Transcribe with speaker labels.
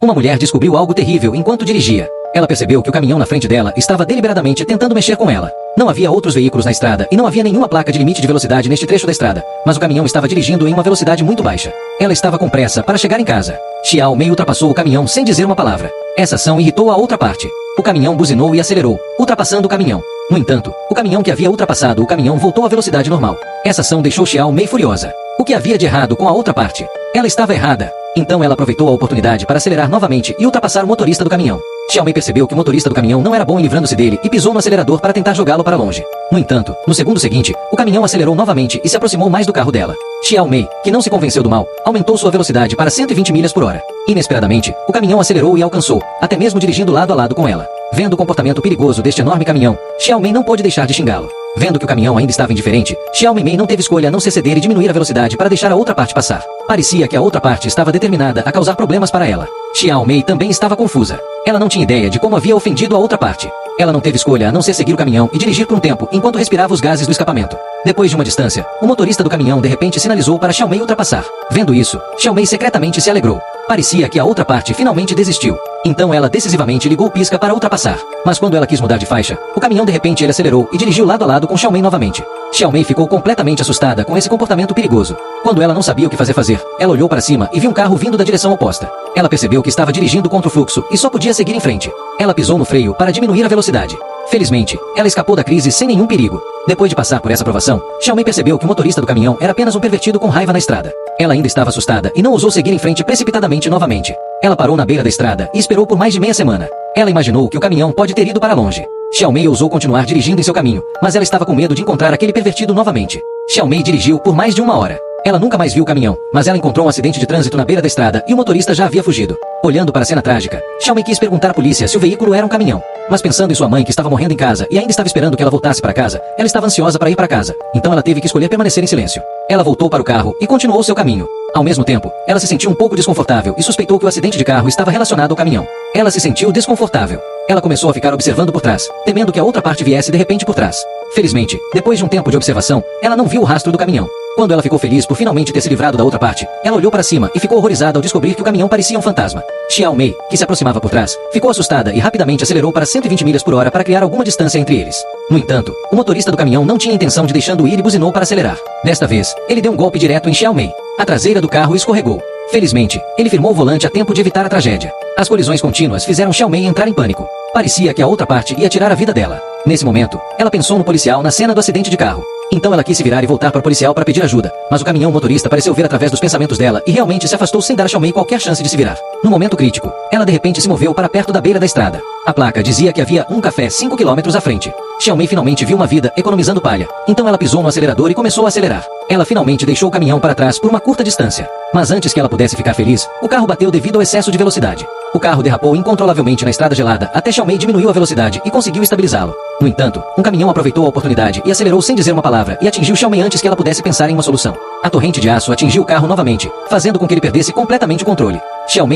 Speaker 1: Uma mulher descobriu algo terrível enquanto dirigia. Ela percebeu que o caminhão na frente dela estava deliberadamente tentando mexer com ela. Não havia outros veículos na estrada e não havia nenhuma placa de limite de velocidade neste trecho da estrada, mas o caminhão estava dirigindo em uma velocidade muito baixa. Ela estava com pressa para chegar em casa. Xiao Mei ultrapassou o caminhão sem dizer uma palavra. Essa ação irritou a outra parte. O caminhão buzinou e acelerou, ultrapassando o caminhão. No entanto, o caminhão que havia ultrapassado o caminhão voltou à velocidade normal. Essa ação deixou Xiao Mei furiosa. O que havia de errado com a outra parte? Ela estava errada. Então ela aproveitou a oportunidade para acelerar novamente e ultrapassar o motorista do caminhão. Xiao Mei percebeu que o motorista do caminhão não era bom em livrando-se dele e pisou no acelerador para tentar jogá-lo para longe. No entanto, no segundo seguinte, o caminhão acelerou novamente e se aproximou mais do carro dela. Xiao Mei, que não se convenceu do mal, aumentou sua velocidade para 120 milhas por hora. Inesperadamente, o caminhão acelerou e alcançou, até mesmo dirigindo lado a lado com ela. Vendo o comportamento perigoso deste enorme caminhão, Xiao Mei não pôde deixar de xingá-lo. Vendo que o caminhão ainda estava indiferente, Xiao Mei não teve escolha a não se ceder e diminuir a velocidade para deixar a outra parte passar. Parecia que a outra parte estava determinada a causar problemas para ela. Xiao Mei também estava confusa. Ela não tinha ideia de como havia ofendido a outra parte. Ela não teve escolha a não ser seguir o caminhão e dirigir por um tempo enquanto respirava os gases do escapamento. Depois de uma distância, o motorista do caminhão de repente sinalizou para Xiao Mei ultrapassar. Vendo isso, Xiao Mei secretamente se alegrou. Parecia que a outra parte finalmente desistiu. Então ela decisivamente ligou o pisca para ultrapassar. Mas quando ela quis mudar de faixa, o caminhão de repente ele acelerou e dirigiu lado a lado com Xiao Mei novamente. Xiao Mei ficou completamente assustada com esse comportamento perigoso. Quando ela não sabia o que fazer, ela olhou para cima e viu um carro vindo da direção oposta. Ela percebeu que estava dirigindo contra o fluxo e só podia seguir em frente. Ela pisou no freio para diminuir a velocidade. Felizmente, ela escapou da crise sem nenhum perigo. Depois de passar por essa provação, Xiao Mei percebeu que o motorista do caminhão era apenas um pervertido com raiva na estrada. Ela ainda estava assustada e não ousou seguir em frente precipitadamente novamente. Ela parou na beira da estrada e esperou por mais de meia semana. Ela imaginou que o caminhão pode ter ido para longe. Xiao Mei ousou continuar dirigindo em seu caminho, mas ela estava com medo de encontrar aquele pervertido novamente. Xiao Mei dirigiu por mais de uma hora. Ela nunca mais viu o caminhão, mas ela encontrou um acidente de trânsito na beira da estrada e o motorista já havia fugido. Olhando para a cena trágica, Xiao Mei quis perguntar à polícia se o veículo era um caminhão. Mas pensando em sua mãe que estava morrendo em casa e ainda estava esperando que ela voltasse para casa, ela estava ansiosa para ir para casa. Então ela teve que escolher permanecer em silêncio. Ela voltou para o carro e continuou seu caminho. Ao mesmo tempo, ela se sentiu um pouco desconfortável e suspeitou que o acidente de carro estava relacionado ao caminhão. Ela se sentiu desconfortável. Ela começou a ficar observando por trás, temendo que a outra parte viesse de repente por trás. Felizmente, depois de um tempo de observação, ela não viu o rastro do caminhão. Quando ela ficou feliz por finalmente ter se livrado da outra parte, ela olhou para cima e ficou horrorizada ao descobrir que o caminhão parecia um fantasma. Xiao Mei, que se aproximava por trás, ficou assustada e rapidamente acelerou para 120 milhas por hora para criar alguma distância entre eles. No entanto, o motorista do caminhão não tinha intenção de deixando ir e buzinou para acelerar. Desta vez, ele deu um golpe direto em Xiao Mei. A traseira do carro escorregou. Felizmente, ele firmou o volante a tempo de evitar a tragédia. As colisões contínuas fizeram Xiao Mei entrar em pânico. Parecia que a outra parte ia tirar a vida dela. Nesse momento, ela pensou no policial na cena do acidente de carro. Então ela quis se virar e voltar para o policial para pedir ajuda, mas o caminhão motorista pareceu ver através dos pensamentos dela e realmente se afastou sem dar a Xiao Mei qualquer chance de se virar. No momento crítico, ela de repente se moveu para perto da beira da estrada. A placa dizia que havia um café 5 quilômetros à frente. Xiao Mei finalmente viu uma vida economizando palha. Então ela pisou no acelerador e começou a acelerar. Ela finalmente deixou o caminhão para trás por uma curta distância. Mas antes que ela pudesse ficar feliz, o carro bateu devido ao excesso de velocidade. O carro derrapou incontrolavelmente na estrada gelada até Xiao Mei diminuiu a velocidade e conseguiu estabilizá-lo. No entanto, um caminhão aproveitou a oportunidade e acelerou sem dizer uma palavra e atingiu Xiao Mei antes que ela pudesse pensar em uma solução. A torrente de aço atingiu o carro novamente, fazendo com que ele perdesse completamente o controle. Xiao Mei